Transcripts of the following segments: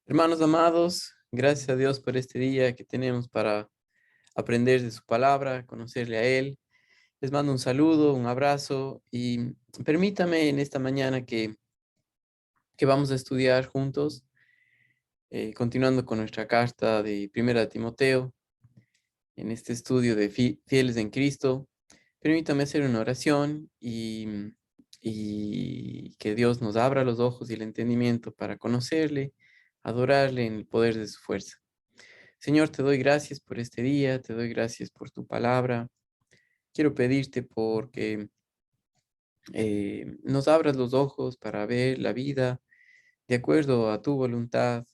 Hermanos amados, gracias a Dios por este día que tenemos para aprender de su palabra, conocerle a Él. Les mando un saludo, un abrazo y permítame en esta mañana que vamos a estudiar juntos, continuando con nuestra carta de Primera de Timoteo, en este estudio de Fieles en Cristo. Permítame hacer una oración y que Dios nos abra los ojos y el entendimiento para conocerle, adorarle en el poder de su fuerza. Señor, te doy gracias por este día, te doy gracias por tu palabra. Quiero pedirte porque nos abras los ojos para ver la vida de acuerdo a tu voluntad,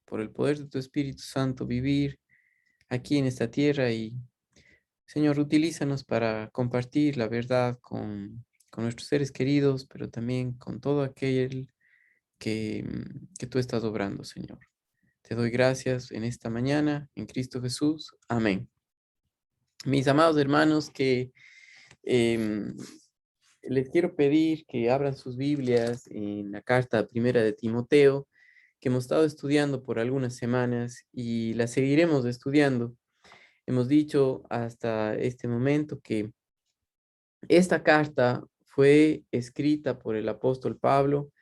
por el poder de tu Espíritu Santo, vivir aquí en esta tierra y, Señor, utilízanos para compartir la verdad con nuestros seres queridos, pero también con todo aquel que tú estás obrando, Señor. Te doy gracias en esta mañana, en Cristo Jesús. Amén. Mis amados hermanos, em, les quiero pedir que abran sus Biblias en la carta primera de Timoteo, que hemos estado estudiando por algunas semanas y la seguiremos estudiando. Hemos dicho hasta este momento que esta carta fue escrita por el apóstol Pablo,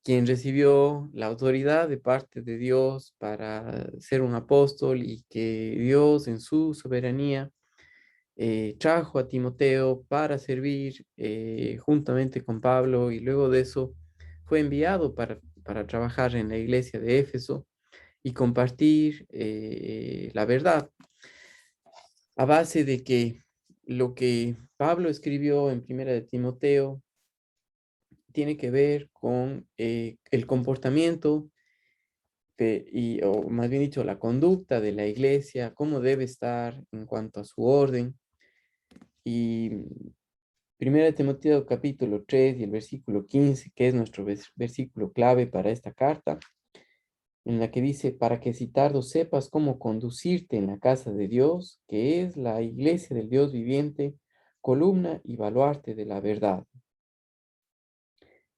quien recibió la autoridad de parte de Dios para ser un apóstol y que Dios en su soberanía trajo a Timoteo para servir juntamente con Pablo y luego de eso fue enviado para trabajar en la iglesia de Éfeso y compartir la verdad a base de que lo que Pablo escribió en Primera de Timoteo tiene que ver con el comportamiento o más bien dicho, la conducta de la iglesia, cómo debe estar en cuanto a su orden. Y Primera de Timoteo capítulo 3 y el versículo 15, que es nuestro versículo clave para esta carta, en la que dice, para que si tardo sepas cómo conducirte en la casa de Dios, que es la iglesia del Dios viviente, columna y baluarte de la verdad.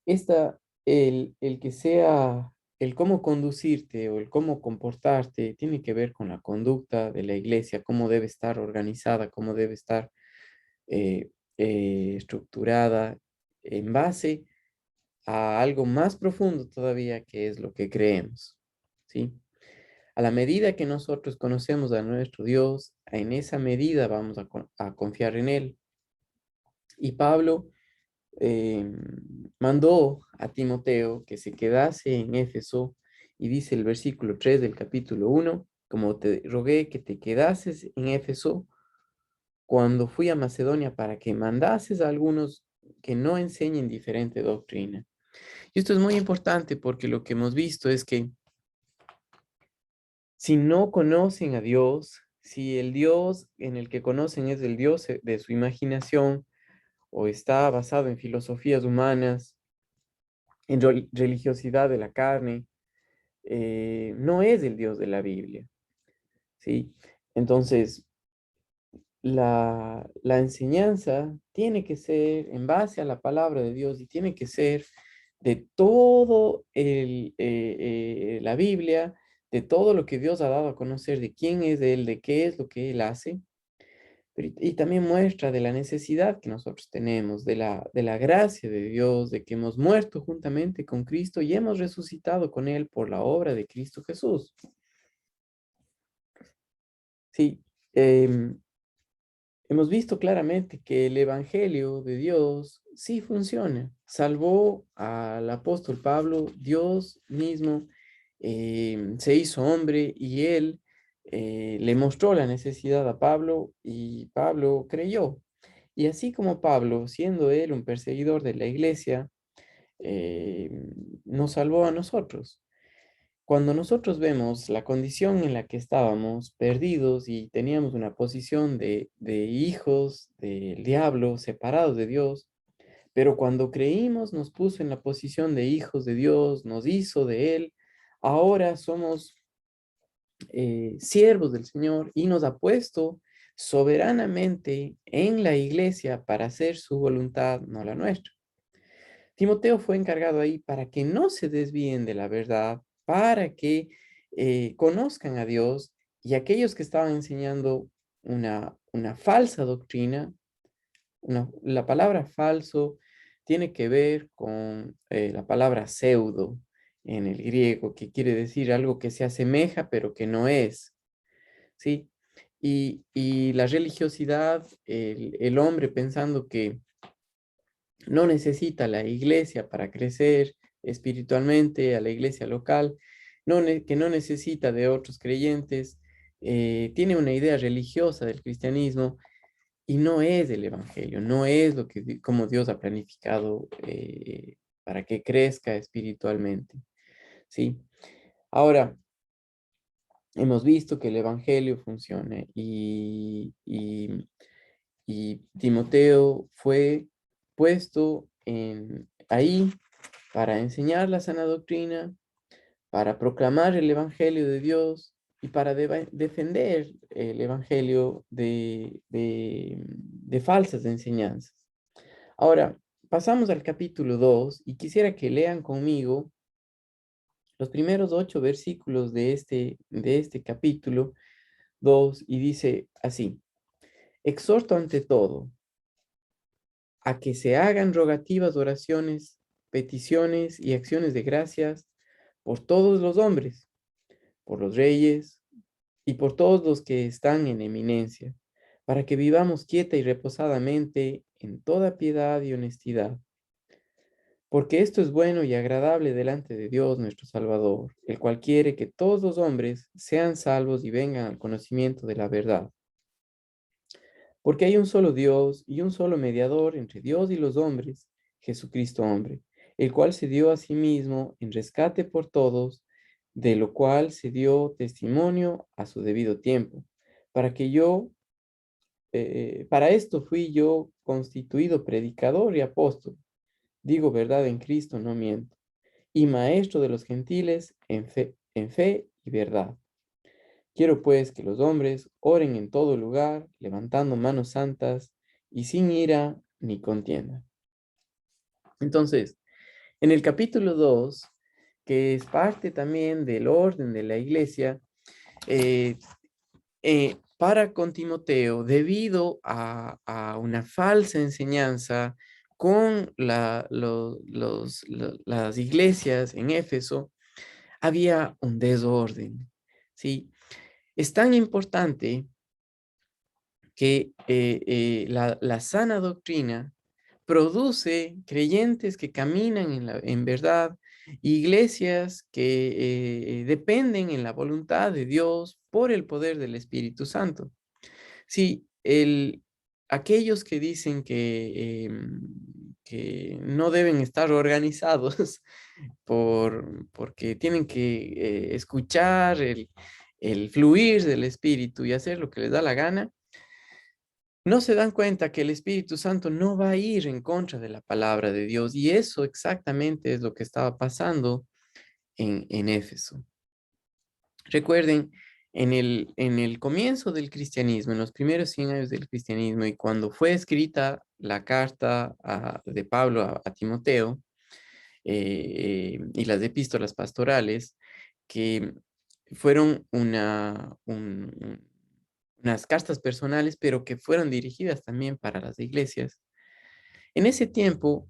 Esta, el que sea, el cómo conducirte o el cómo comportarte, tiene que ver con la conducta de la iglesia, cómo debe estar organizada, cómo debe estar eh, estructurada en base a algo más profundo todavía, que es lo que creemos, ¿sí? A la medida que nosotros conocemos a nuestro Dios, en esa medida vamos a confiar en Él. Y Pablo mandó a Timoteo que se quedase en Éfeso y dice el versículo 3 del capítulo 1, como te rogué que te quedases en Éfeso cuando fui a Macedonia para que mandases a algunos que no enseñen diferente doctrina. Y esto es muy importante porque lo que hemos visto es que si no conocen a Dios, si el Dios en el que conocen es el Dios de su imaginación o está basado en filosofías humanas, en religiosidad de la carne, no es el Dios de la Biblia, ¿sí? Entonces, la enseñanza tiene que ser en base a la palabra de Dios y tiene que ser de todo la Biblia, de todo lo que Dios ha dado a conocer, de quién es Él, de qué es lo que Él hace, y también muestra de la necesidad que nosotros tenemos, de la gracia de Dios, de que hemos muerto juntamente con Cristo y hemos resucitado con Él por la obra de Cristo Jesús. Sí, em, hemos visto claramente que el Evangelio de Dios sí funciona. Salvó al apóstol Pablo, Dios mismo se hizo hombre y él le mostró la necesidad a Pablo y Pablo creyó. Y así como Pablo, siendo él un perseguidor de la iglesia, eh, nos salvó a nosotros. Cuando nosotros vemos la condición en la que estábamos perdidos y teníamos una posición de hijos del diablo, separados de Dios, pero cuando creímos nos puso en la posición de hijos de Dios, nos hizo de Él, ahora somos siervos del Señor y nos ha puesto soberanamente en la iglesia para hacer su voluntad, no la nuestra. Timoteo fue encargado ahí para que no se desvíen de la verdad para que conozcan a Dios, y aquellos que estaban enseñando una falsa doctrina. La palabra falso tiene que ver con la palabra pseudo en el griego, que quiere decir algo que se asemeja pero que no es, ¿sí? Y la religiosidad, el hombre pensando que no necesita la iglesia para crecer espiritualmente, a la iglesia local, que no necesita de otros creyentes, tiene una idea religiosa del cristianismo y no es el evangelio, no es lo que como Dios ha planificado para que crezca espiritualmente, ¿sí? Ahora, hemos visto que el evangelio funciona y Timoteo fue puesto ahí para enseñar la sana doctrina, para proclamar el evangelio de Dios y para defender el evangelio de falsas enseñanzas. Ahora, pasamos al capítulo 2 y quisiera que lean conmigo los primeros 8 versículos de este capítulo 2 y dice así: exhorto ante todo a que se hagan rogativas, oraciones, peticiones y acciones de gracias por todos los hombres, por los reyes y por todos los que están en eminencia, para que vivamos quieta y reposadamente en toda piedad y honestidad. Porque esto es bueno y agradable delante de Dios nuestro Salvador, el cual quiere que todos los hombres sean salvos y vengan al conocimiento de la verdad. Porque hay un solo Dios y un solo mediador entre Dios y los hombres, Jesucristo hombre, el cual se dio a sí mismo en rescate por todos, de lo cual se dio testimonio a su debido tiempo, para que para esto fui yo constituido predicador y apóstol, digo verdad en Cristo, no miento, y maestro de los gentiles en fe y verdad. Quiero pues que los hombres oren en todo lugar, levantando manos santas y sin ira ni contienda. Entonces, en el capítulo 2, que es parte también del orden de la iglesia, eh, para con Timoteo, debido a una falsa enseñanza con las iglesias en Éfeso, había un desorden, ¿sí? Es tan importante que la sana doctrina produce creyentes que caminan en verdad, iglesias que dependen en la voluntad de Dios por el poder del Espíritu Santo. Sí, aquellos que dicen que no deben estar organizados porque tienen que escuchar el fluir del Espíritu y hacer lo que les da la gana, no se dan cuenta que el Espíritu Santo no va a ir en contra de la palabra de Dios. Y eso exactamente es lo que estaba pasando en Éfeso. Recuerden, en el comienzo del cristianismo, en los primeros 100 años del cristianismo, y cuando fue escrita la carta de Pablo a Timoteo, y las epístolas pastorales, que fueron unas cartas personales, pero que fueron dirigidas también para las iglesias. En ese tiempo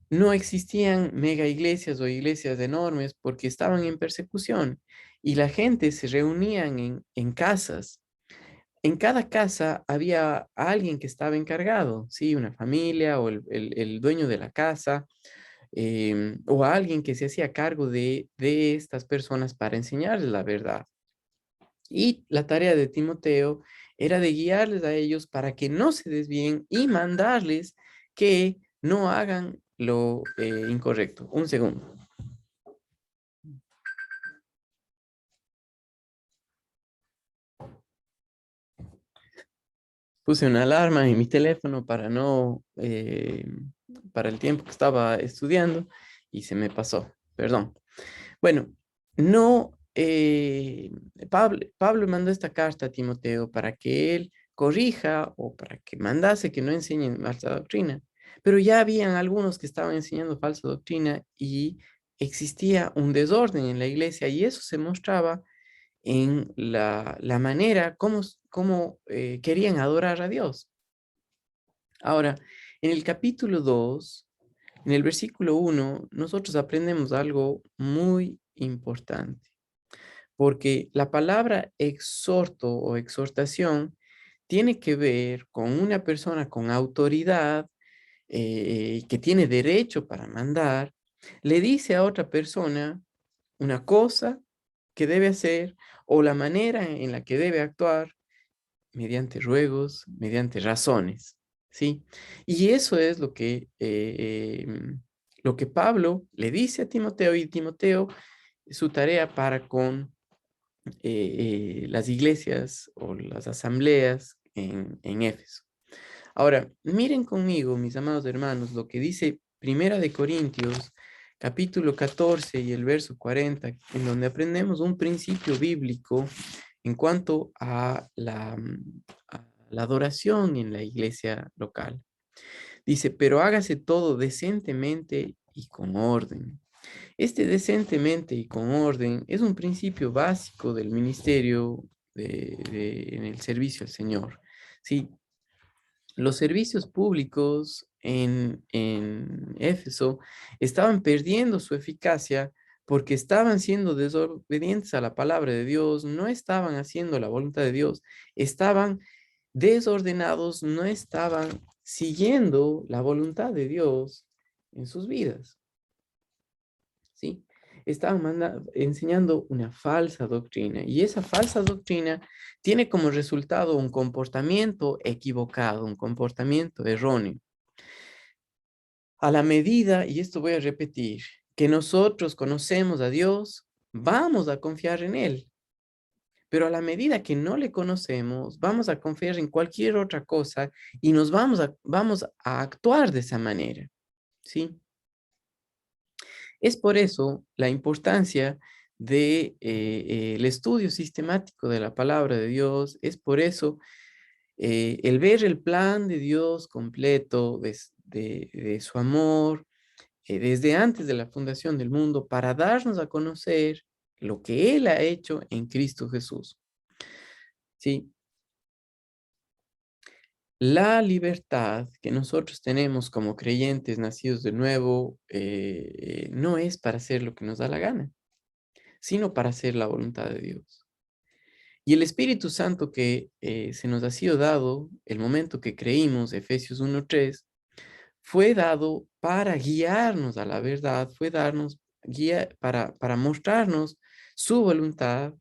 no existían mega iglesias o iglesias enormes porque estaban en persecución y la gente se reunían en casas. En cada casa había alguien que estaba encargado, ¿sí? Una familia o el dueño de la casa, o alguien que se hacía cargo de estas personas para enseñarles la verdad. Y la tarea de Timoteo era de guiarles a ellos para que no se desvíen y mandarles que no hagan lo incorrecto. Un segundo. Puse una alarma en mi teléfono para el tiempo que estaba estudiando y se me pasó. Perdón. Bueno, no, Pablo mandó esta carta a Timoteo para que él corrija o para que mandase que no enseñen falsa doctrina. Pero ya habían algunos que estaban enseñando falsa doctrina y existía un desorden en la iglesia y eso se mostraba en la manera como querían adorar a Dios. Ahora, en el capítulo 2, en el versículo 1, nosotros aprendemos algo muy importante, porque la palabra exhorto o exhortación tiene que ver con una persona con autoridad que tiene derecho para mandar, le dice a otra persona una cosa que debe hacer o la manera en la que debe actuar mediante ruegos, mediante razones, ¿sí? Y eso es lo que Pablo le dice a Timoteo y Timoteo su tarea para con las iglesias o las asambleas en Éfeso. Ahora, miren conmigo, mis amados hermanos, lo que dice Primera de Corintios, capítulo 14 y el verso 40, en donde aprendemos un principio bíblico en cuanto a la adoración en la iglesia local. Dice, pero hágase todo decentemente y con orden. Este decentemente y con orden es un principio básico del ministerio en el servicio al Señor. Sí, los servicios públicos en Éfeso estaban perdiendo su eficacia porque estaban siendo desobedientes a la palabra de Dios, no estaban haciendo la voluntad de Dios, estaban desordenados, no estaban siguiendo la voluntad de Dios en sus vidas, ¿sí? Estaban enseñando una falsa doctrina y esa falsa doctrina tiene como resultado un comportamiento equivocado, un comportamiento erróneo. A la medida, y esto voy a repetir, que nosotros conocemos a Dios, vamos a confiar en Él. Pero a la medida que no le conocemos, vamos a confiar en cualquier otra cosa y nos vamos a actuar de esa manera, ¿sí? Es por eso la importancia de el estudio sistemático de la palabra de Dios, es por eso el ver el plan de Dios completo de su amor desde antes de la fundación del mundo para darnos a conocer lo que Él ha hecho en Cristo Jesús. ¿Sí? La libertad que nosotros tenemos como creyentes nacidos de nuevo no es para hacer lo que nos da la gana, sino para hacer la voluntad de Dios. Y el Espíritu Santo que se nos ha sido dado, el momento que creímos, Efesios 1:3, fue dado para guiarnos a la verdad, fue darnos guía para mostrarnos su voluntad,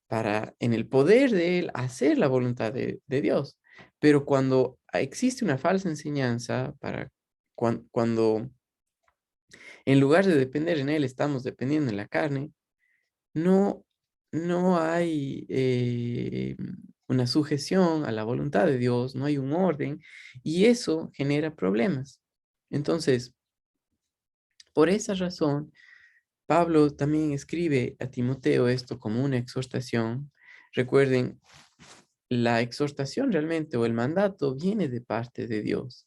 para en el poder de Él hacer la voluntad de Dios. Pero cuando existe una falsa enseñanza, cuando en lugar de depender en Él estamos dependiendo en la carne, no, no hay una sujeción a la voluntad de Dios, no hay un orden y eso genera problemas. Entonces, por esa razón, Pablo también escribe a Timoteo esto como una exhortación. Recuerden, la exhortación realmente o el mandato viene de parte de Dios.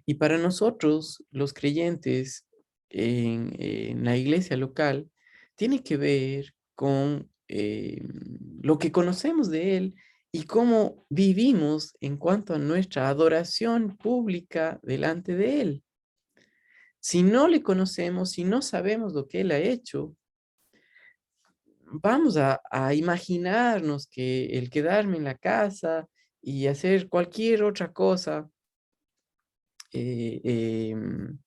Y para nosotros, los creyentes en la iglesia local, tiene que ver con lo que conocemos de Él y cómo vivimos en cuanto a nuestra adoración pública delante de Él. Si no le conocemos, si no sabemos lo que Él ha hecho, vamos a imaginarnos que el quedarme en la casa y hacer cualquier otra cosa eh, em,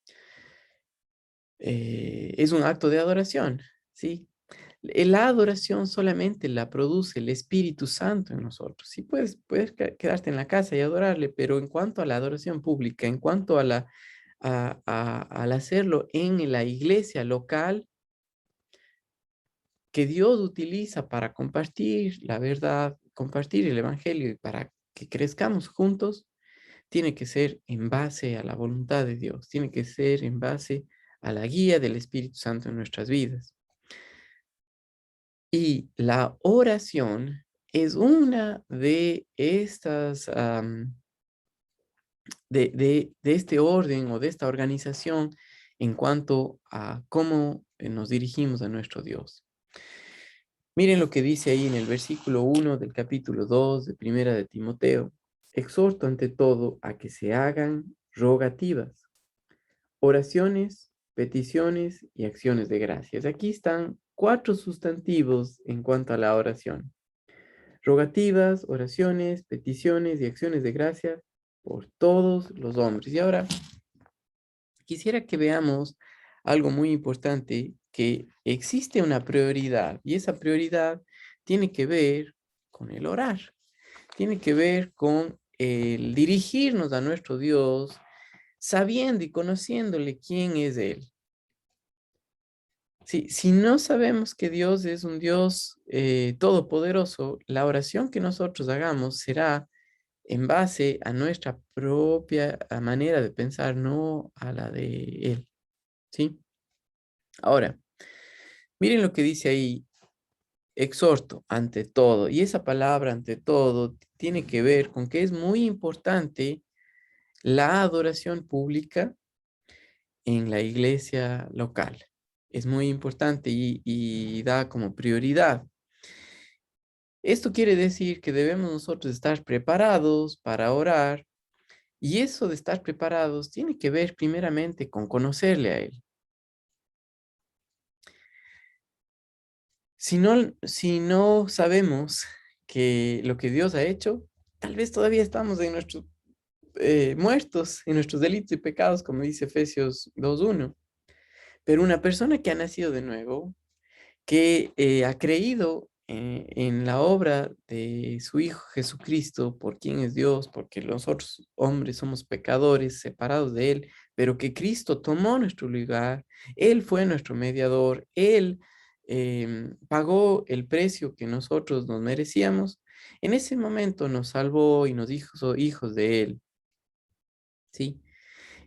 es un acto de adoración, ¿sí? La adoración solamente la produce el Espíritu Santo en nosotros. Sí, puedes quedarte en la casa y adorarle, pero en cuanto a la adoración pública, en cuanto al hacerlo en la iglesia local, que Dios utiliza para compartir la verdad, compartir el evangelio y para que crezcamos juntos, tiene que ser en base a la voluntad de Dios, tiene que ser en base a la guía del Espíritu Santo en nuestras vidas. Y la oración es una de estas, de este orden o de esta organización en cuanto a cómo nos dirigimos a nuestro Dios. Miren lo que dice ahí en el versículo 1 del capítulo 2 de Primera de Timoteo. Exhorto ante todo a que se hagan rogativas, oraciones, peticiones y acciones de gracias. Aquí están 4 sustantivos en cuanto a la oración. Rogativas, oraciones, peticiones y acciones de gracia por todos los hombres. Y ahora quisiera que veamos algo muy importante, que existe una prioridad y esa prioridad tiene que ver con el orar, tiene que ver con el dirigirnos a nuestro Dios, sabiendo y conociéndole quién es Él. Si no sabemos que Dios es un Dios todopoderoso, la oración que nosotros hagamos será en base a nuestra propia manera de pensar, no a la de Él, ¿sí? Ahora, miren lo que dice ahí, exhorto ante todo, y esa palabra ante todo tiene que ver con que es muy importante la adoración pública en la iglesia local. Es muy importante y da como prioridad. Esto quiere decir que debemos nosotros estar preparados para orar, y eso de estar preparados tiene que ver primeramente con conocerle a Él. Si no sabemos que lo que Dios ha hecho, tal vez todavía estamos en nuestros muertos, en nuestros delitos y pecados, como dice Efesios 2:1. Pero una persona que ha nacido de nuevo, que ha creído en la obra de su Hijo Jesucristo, por quien es Dios, porque nosotros hombres somos pecadores separados de Él, pero que Cristo tomó nuestro lugar, Él fue nuestro mediador, Él pagó el precio que nosotros nos merecíamos, en ese momento nos salvó y nos hizo hijos de Él, ¿sí?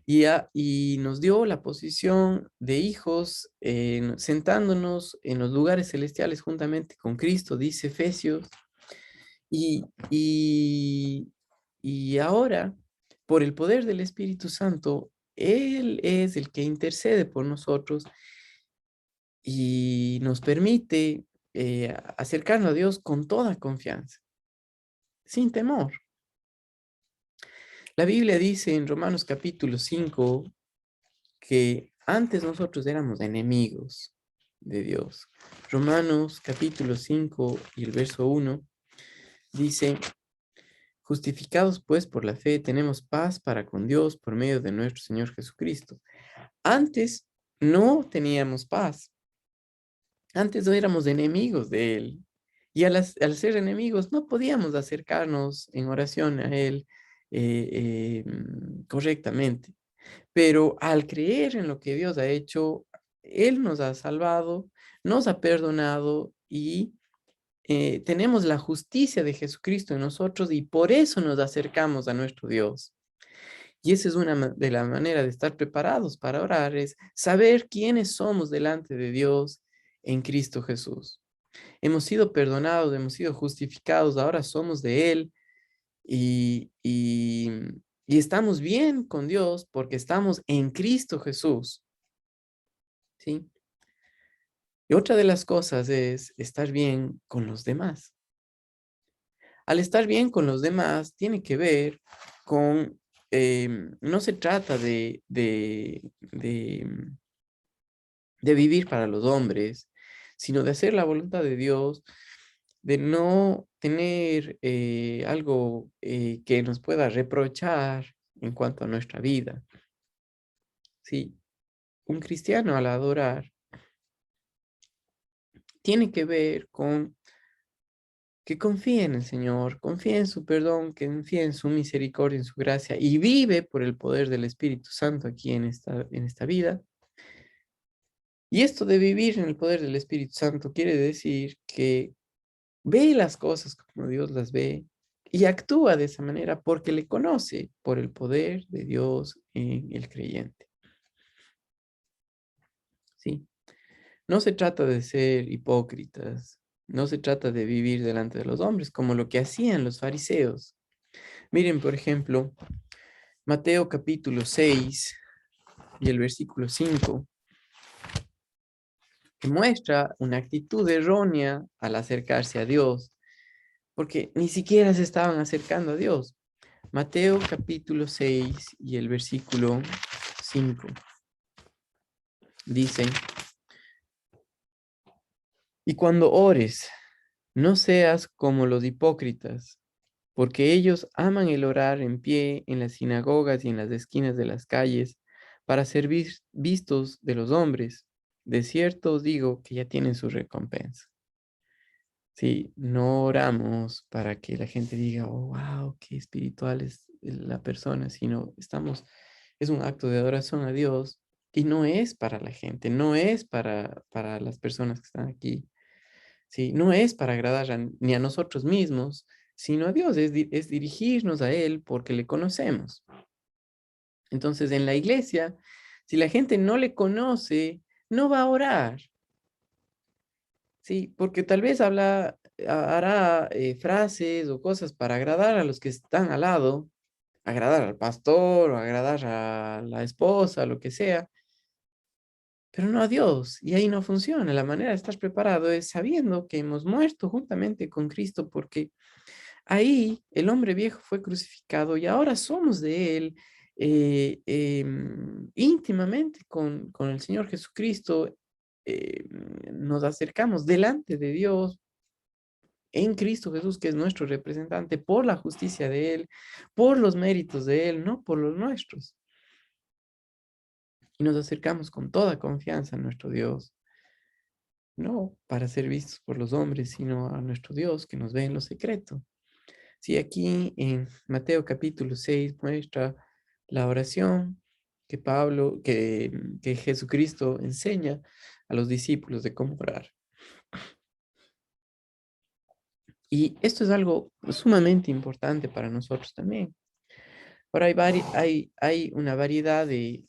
Y nos dio la posición de hijos, sentándonos en los lugares celestiales juntamente con Cristo, dice Efesios. Y, y, y ahora, por el poder del Espíritu Santo, Él es el que intercede por nosotros y nos permite acercarnos a Dios con toda confianza, sin temor. La Biblia dice en Romanos capítulo 5 que antes nosotros éramos enemigos de Dios. Romanos capítulo 5 y el verso 1 dice, justificados pues por la fe, tenemos paz para con Dios por medio de nuestro Señor Jesucristo. Antes no teníamos paz, antes no éramos enemigos de Él. Y al ser enemigos no podíamos acercarnos en oración a Él correctamente. Pero al creer en lo que Dios ha hecho, Él nos ha salvado, nos ha perdonado y tenemos la justicia de Jesucristo en nosotros y por eso nos acercamos a nuestro Dios. Y esa es una de las maneras de estar preparados para orar, es saber quiénes somos delante de Dios en Cristo Jesús. Hemos sido perdonados, hemos sido justificados, ahora somos de Él y, y, y estamos bien con Dios porque estamos en Cristo Jesús, ¿sí? Y otra de las cosas es estar bien con los demás. Al estar bien con los demás tiene que ver con, no se trata de vivir para los hombres, sino de hacer la voluntad de Dios, de no tener algo que nos pueda reprochar en cuanto a nuestra vida. Sí, un cristiano al adorar tiene que ver con que confíe en el Señor, confíe en su perdón, que confíe en su misericordia, en su gracia y vive por el poder del Espíritu Santo aquí en esta vida. Y esto de vivir en el poder del Espíritu Santo quiere decir que ve las cosas como Dios las ve y actúa de esa manera porque le conoce por el poder de Dios en el creyente. ¿Sí? No se trata de ser hipócritas, no se trata de vivir delante de los hombres como lo que hacían los fariseos. Miren, por ejemplo, Mateo capítulo 6 y el versículo 5, que muestra una actitud errónea al acercarse a Dios, porque ni siquiera se estaban acercando a Dios. Mateo capítulo 6 y el versículo 5 dice: y cuando ores, no seas como los hipócritas, porque ellos aman el orar en pie en las sinagogas y en las esquinas de las calles para ser vistos de los hombres. De cierto os digo que ya tienen su recompensa. Sí, no oramos para que la gente diga, oh, wow, qué espiritual es la persona, sino es un acto de adoración a Dios y no es para la gente, no es para las personas que están aquí, sí, no es para agradar ni a nosotros mismos, sino a Dios, es dirigirnos a Él porque le conocemos. Entonces, en la iglesia, si la gente no le conoce, no va a orar. Sí, porque tal vez hará frases o cosas para agradar a los que están al lado, agradar al pastor o agradar a la esposa, lo que sea, pero no a Dios. Y ahí no funciona. La manera de estar preparado es sabiendo que hemos muerto juntamente con Cristo, porque ahí el hombre viejo fue crucificado y ahora somos de él íntimamente con el Señor Jesucristo. Nos acercamos delante de Dios en Cristo Jesús, que es nuestro representante, por la justicia de Él, por los méritos de Él, no por los nuestros. Y nos acercamos con toda confianza a nuestro Dios, no para ser vistos por los hombres, sino a nuestro Dios que nos ve en lo secreto. Sí, aquí en Mateo capítulo 6 muestra la oración que Jesucristo enseña a los discípulos de cómo orar. Y esto es algo sumamente importante para nosotros también. Ahora hay una variedad de,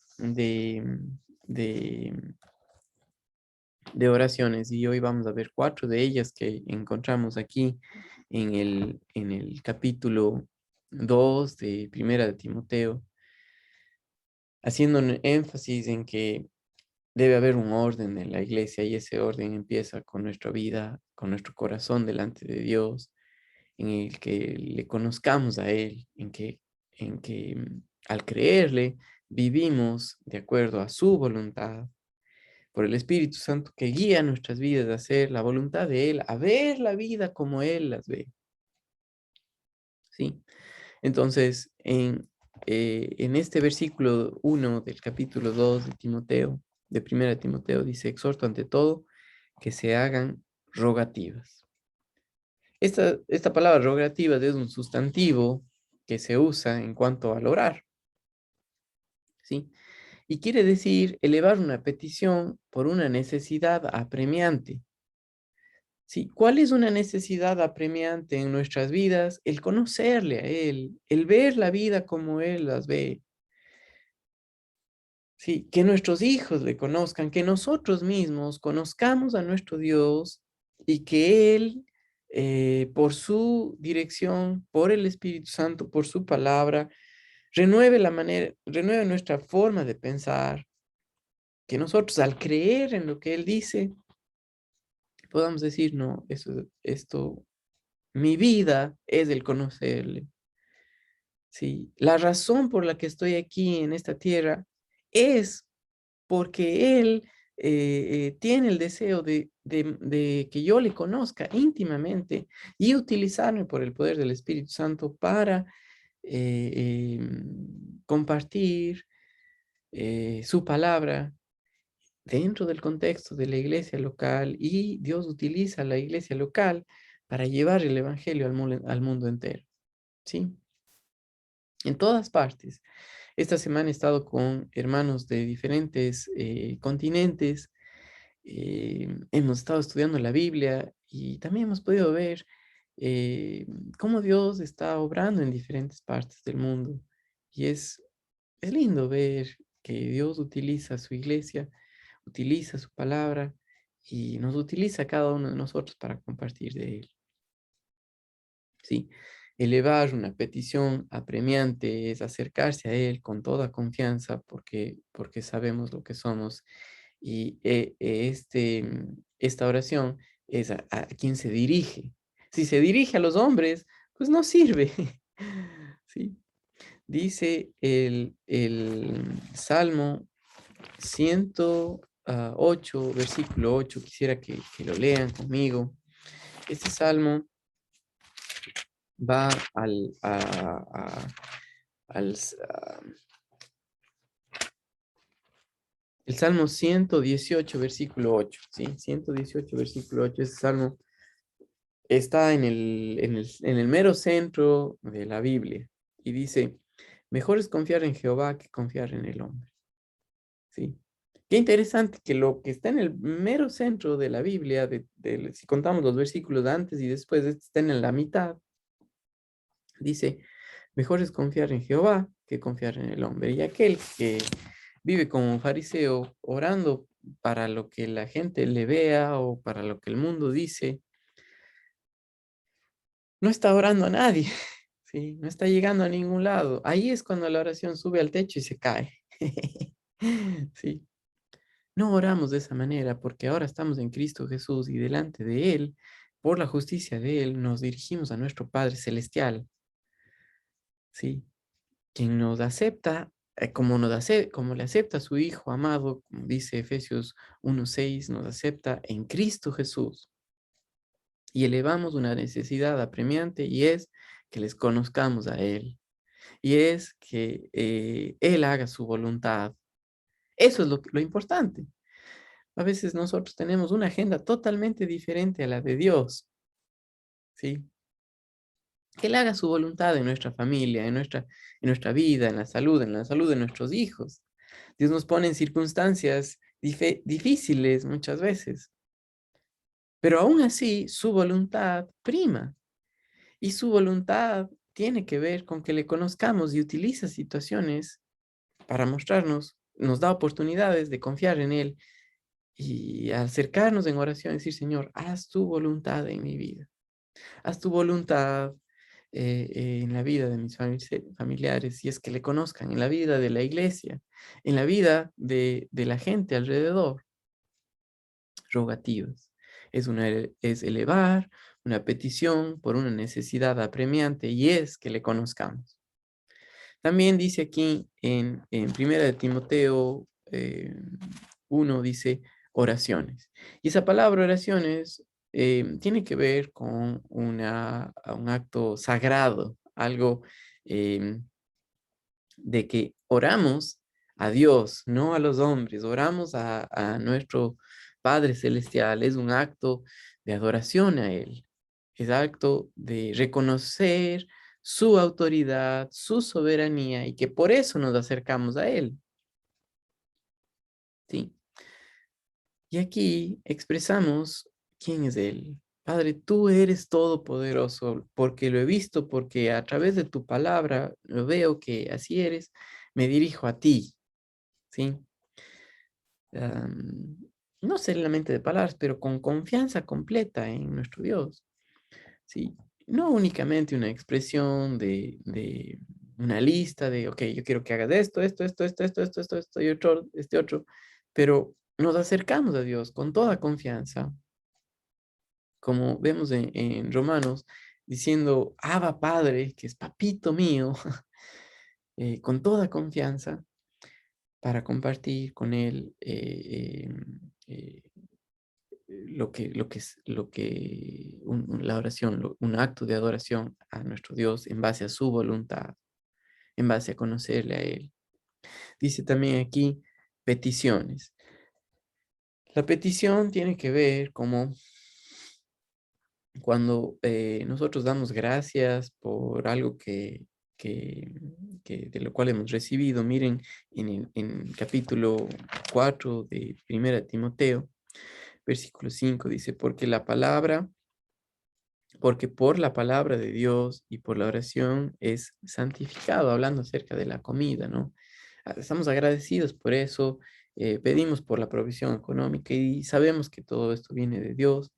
de oraciones y hoy vamos a ver 4 de ellas que encontramos aquí en el capítulo 2 de Primera de Timoteo, haciendo un énfasis en que debe haber un orden en la iglesia y ese orden empieza con nuestra vida, con nuestro corazón delante de Dios, en el que le conozcamos a Él, en que al creerle vivimos de acuerdo a su voluntad, por el Espíritu Santo que guía nuestras vidas a hacer la voluntad de Él, a ver la vida como Él las ve. ¿Sí? Entonces, en este versículo 1 del capítulo 2 de Timoteo, de Primera Timoteo, dice: exhorto ante todo que se hagan rogativas. Esta palabra rogativas es un sustantivo que se usa en cuanto al orar, ¿sí? Y quiere decir elevar una petición por una necesidad apremiante. ¿Sí? ¿Cuál es una necesidad apremiante en nuestras vidas? El conocerle a Él, el ver la vida como Él las ve. Sí, que nuestros hijos le conozcan, que nosotros mismos conozcamos a nuestro Dios y que Él, por su dirección, por el Espíritu Santo, por su palabra, renueve nuestra forma de pensar, que nosotros al creer en lo que Él dice, podamos decir, no, esto, mi vida es el conocerle. Sí, la razón por la que estoy aquí en esta tierra es porque Él tiene el deseo de que yo le conozca íntimamente y utilizarme por el poder del Espíritu Santo para compartir su palabra dentro del contexto de la iglesia local, y Dios utiliza la iglesia local para llevar el evangelio al mundo entero, ¿sí? En todas partes. Esta semana he estado con hermanos de diferentes continentes, hemos estado estudiando la Biblia y también hemos podido ver eh, cómo Dios está obrando en diferentes partes del mundo. Y es lindo ver que Dios utiliza su iglesia, utiliza su palabra y nos utiliza a cada uno de nosotros para compartir de él. ¿Sí? elevar una petición apremiante, es acercarse a Él con toda confianza porque sabemos lo que somos. Y esta oración es a quien se dirige. Si se dirige a los hombres, pues no sirve. ¿Sí? Dice el Salmo 108, versículo 8. Quisiera que lo lean conmigo. Este salmo va al, el Salmo 118, versículo 8. ¿Sí? 118, versículo 8. Este salmo está en el mero centro de la Biblia y dice, mejor es confiar en Jehová que confiar en el hombre. ¿Sí? Qué interesante que lo que está en el mero centro de la Biblia, si contamos los versículos de antes y después, este está en la mitad, dice, mejor es confiar en Jehová que confiar en el hombre. Y aquel que vive como un fariseo orando para lo que la gente le vea o para lo que el mundo dice, no está orando a nadie, ¿sí? No está llegando a ningún lado. Ahí es cuando la oración sube al techo y se cae. ¿Sí? No oramos de esa manera porque ahora estamos en Cristo Jesús y delante de Él, por la justicia de Él, nos dirigimos a nuestro Padre Celestial, ¿sí? Quien nos acepta, como le acepta a su Hijo amado, como dice Efesios 1:6, nos acepta en Cristo Jesús. Y elevamos una necesidad apremiante y es que les conozcamos a Él. Y es que Él haga su voluntad. Eso es lo importante. A veces nosotros tenemos una agenda totalmente diferente a la de Dios, ¿sí? Que Él haga su voluntad en nuestra familia, en nuestra vida, en la salud de nuestros hijos. Dios nos pone en circunstancias difíciles muchas veces, pero aún así su voluntad prima y su voluntad tiene que ver con que le conozcamos y utiliza situaciones para mostrarnos, nos da oportunidades de confiar en Él y acercarnos en oración y decir, Señor, haz tu voluntad en mi vida, haz tu voluntad en la vida de mis familiares, y es que le conozcan, en la vida de la iglesia, en la vida de la gente alrededor. Rogativas. Es elevar una petición por una necesidad apremiante y es que le conozcamos. También dice aquí en Primera de Timoteo 1, dice oraciones. Y esa palabra oraciones tiene que ver con un acto sagrado, algo de que oramos a Dios, no a los hombres, oramos a nuestro Padre Celestial. Es un acto de adoración a Él, es acto de reconocer su autoridad, su soberanía y que por eso nos acercamos a Él. ¿Sí? Y aquí expresamos quién es Él. Padre, tú eres todopoderoso, porque lo he visto, porque a través de tu palabra lo veo que así eres, me dirijo a ti, ¿sí? Am, no solamente de palabras, pero con confianza completa en nuestro Dios, ¿sí? No únicamente una expresión de una lista de, ok, yo quiero que hagas esto y este otro, pero nos acercamos a Dios con toda confianza, como vemos en Romanos, diciendo, Abba Padre, que es papito mío, con toda confianza para compartir con Él eh, la oración, un acto de adoración a nuestro Dios en base a su voluntad, en base a conocerle a Él. Dice también aquí peticiones. La petición tiene que ver como cuando nosotros damos gracias por algo que, de lo cual hemos recibido. Miren, en capítulo 4 de Primera Timoteo, versículo 5 dice, porque por la palabra de Dios y por la oración es santificado, hablando acerca de la comida, ¿no? Estamos agradecidos por eso, pedimos por la provisión económica y sabemos que todo esto viene de Dios,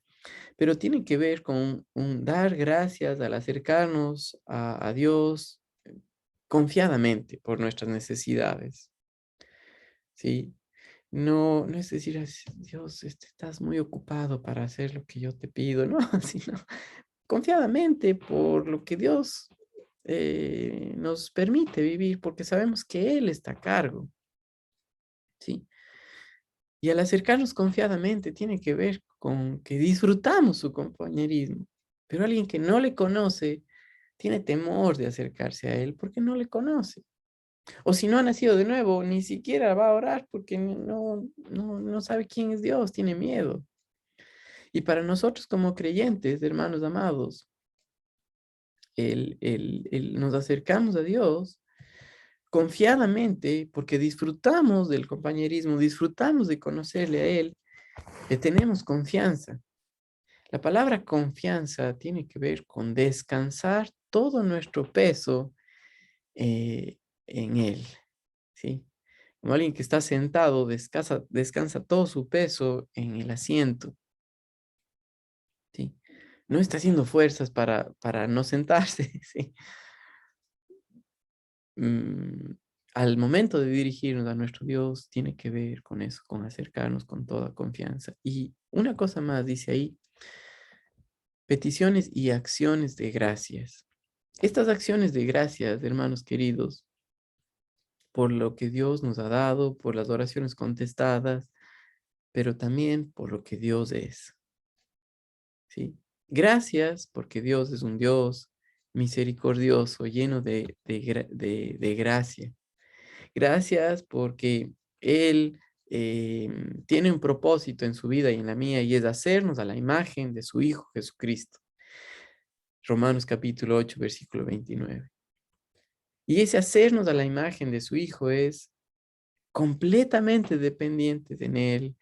pero tiene que ver con un dar gracias al acercarnos a Dios confiadamente por nuestras necesidades, ¿sí? No, no es decir, así, Dios, estás muy ocupado para hacer lo que yo te pido, ¿no? Sino confiadamente por lo que Dios nos permite vivir, porque sabemos que Él está a cargo, ¿sí? Y al acercarnos confiadamente tiene que ver con que disfrutamos su compañerismo, pero alguien que no le conoce tiene temor de acercarse a Él porque no le conoce. O si no ha nacido de nuevo, ni siquiera va a orar porque no sabe quién es Dios, tiene miedo. Y para nosotros como creyentes, hermanos amados, nos acercamos a Dios confiadamente porque disfrutamos del compañerismo, disfrutamos de conocerle a Él, le tenemos confianza. La palabra confianza tiene que ver con descansar todo nuestro peso en Él, ¿sí? Como alguien que está sentado, descansa todo su peso en el asiento, ¿sí? No está haciendo fuerzas para no sentarse, ¿sí? Mm, al momento de dirigirnos a nuestro Dios, tiene que ver con eso, con acercarnos con toda confianza. Y una cosa más, dice ahí, peticiones y acciones de gracias. Estas acciones de gracias, hermanos queridos, por lo que Dios nos ha dado, por las oraciones contestadas, pero también por lo que Dios es, ¿sí? Gracias porque Dios es un Dios misericordioso, lleno de gracia. Gracias porque Él tiene un propósito en su vida y en la mía, y es hacernos a la imagen de su Hijo Jesucristo. Romanos capítulo 8, versículo 29. Y ese hacernos a la imagen de su Hijo es completamente dependiente de Él,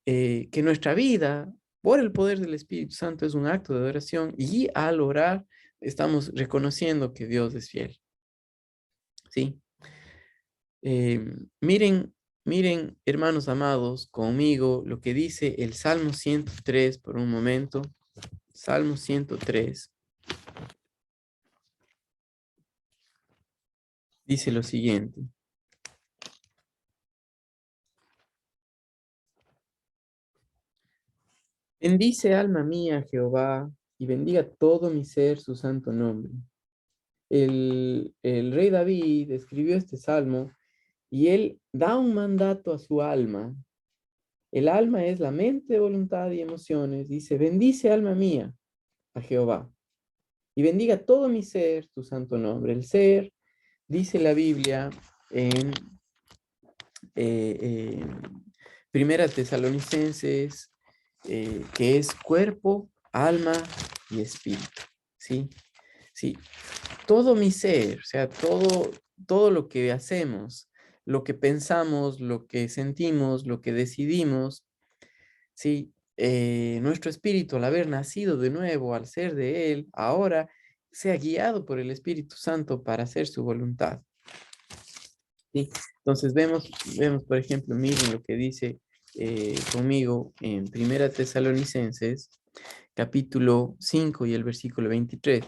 que nuestra vida, por el poder del Espíritu Santo, es un acto de adoración y al orar estamos reconociendo que Dios es fiel, ¿sí? Miren, miren, hermanos amados, conmigo lo que dice el Salmo 103 por un momento. Salmo 103 dice lo siguiente. Bendice alma mía Jehová y bendiga todo mi ser su santo nombre. El rey David escribió este salmo y él da un mandato a su alma. El alma es la mente, voluntad y emociones. Dice, bendice alma mía a Jehová y bendiga todo mi ser tu santo nombre. El ser, dice la Biblia en eh, eh, Primera Tesalonicenses, que es cuerpo, alma y espíritu, ¿sí? Sí, todo mi ser, o sea, todo lo que hacemos, lo que pensamos, lo que sentimos, lo que decidimos, ¿sí? Nuestro espíritu, al haber nacido de nuevo, al ser de Él, ahora sea guiado por el Espíritu Santo para hacer su voluntad, ¿sí? Entonces vemos, por ejemplo, miren lo que dice conmigo en Primera Tesalonicenses, capítulo 5 y el versículo 23.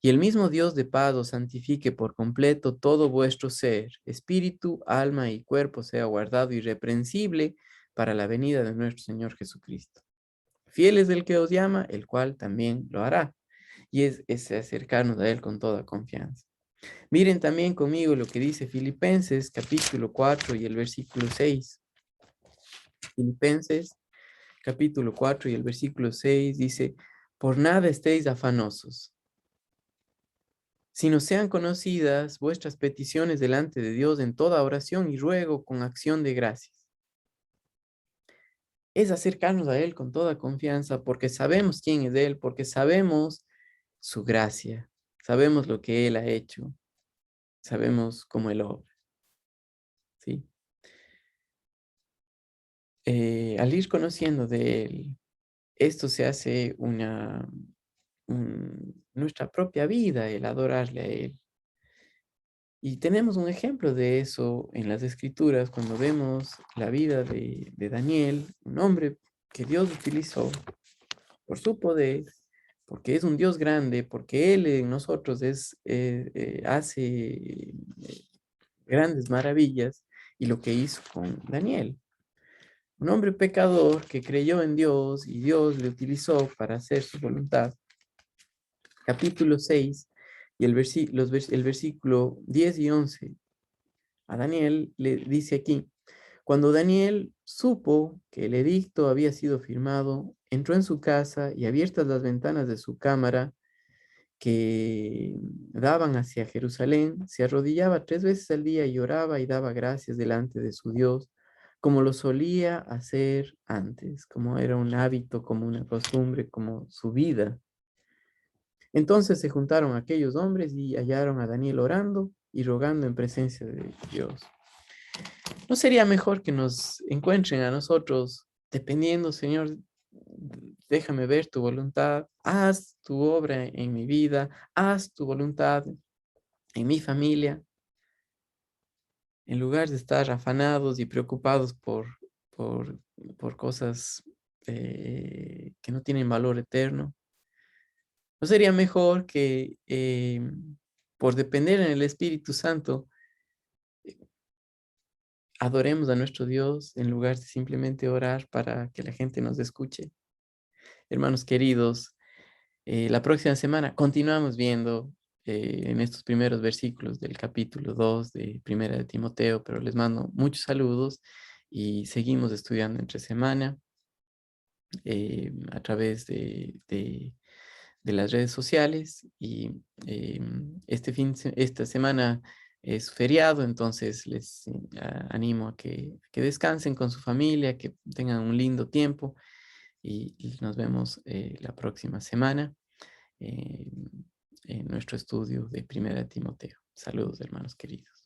Y el mismo Dios de paz os santifique por completo todo vuestro ser, espíritu, alma y cuerpo sea guardado irreprensible para la venida de nuestro Señor Jesucristo. Fiel es el que os llama, el cual también lo hará. Y es acercarnos a Él con toda confianza. Miren también conmigo lo que dice Filipenses capítulo 4 y el versículo 6. Filipenses capítulo 4 y el versículo 6 dice, por nada estéis afanosos, sino sean conocidas vuestras peticiones delante de Dios en toda oración y ruego con acción de gracias. Es acercarnos a Él con toda confianza porque sabemos quién es Él, porque sabemos su gracia, sabemos lo que Él ha hecho, sabemos cómo Él obra, ¿sí? Al ir conociendo de Él, esto se hace nuestra propia vida, el adorarle a Él. Y tenemos un ejemplo de eso en las Escrituras cuando vemos la vida de Daniel, un hombre que Dios utilizó por su poder, porque es un Dios grande, porque Él en nosotros hace grandes maravillas, y lo que hizo con Daniel. Un hombre pecador que creyó en Dios y Dios le utilizó para hacer su voluntad. Capítulo 6 y el versículo 10 y 11. A Daniel le dice aquí: cuando Daniel supo que el edicto había sido firmado, entró en su casa y, abiertas las ventanas de su cámara que daban hacia Jerusalén, se arrodillaba 3 veces al día y oraba y daba gracias delante de su Dios, como lo solía hacer antes, como era un hábito, como una costumbre, como su vida. Entonces se juntaron aquellos hombres y hallaron a Daniel orando y rogando en presencia de Dios. ¿No sería mejor que nos encuentren a nosotros dependiendo, Señor? Déjame ver tu voluntad, haz tu obra en mi vida, haz tu voluntad en mi familia, en lugar de estar afanados y preocupados por, por cosas que no tienen valor eterno. ¿No sería mejor que por depender en el Espíritu Santo adoremos a nuestro Dios en lugar de simplemente orar para que la gente nos escuche? Hermanos queridos, la próxima semana continuamos viendo en estos primeros versículos del capítulo 2 de Primera de Timoteo, pero les mando muchos saludos y seguimos estudiando entre semana a través de las redes sociales. Y esta semana es feriado, entonces les animo a que descansen con su familia, que tengan un lindo tiempo, y nos vemos la próxima semana eh, en nuestro estudio de Primera de Timoteo. Saludos, hermanos queridos.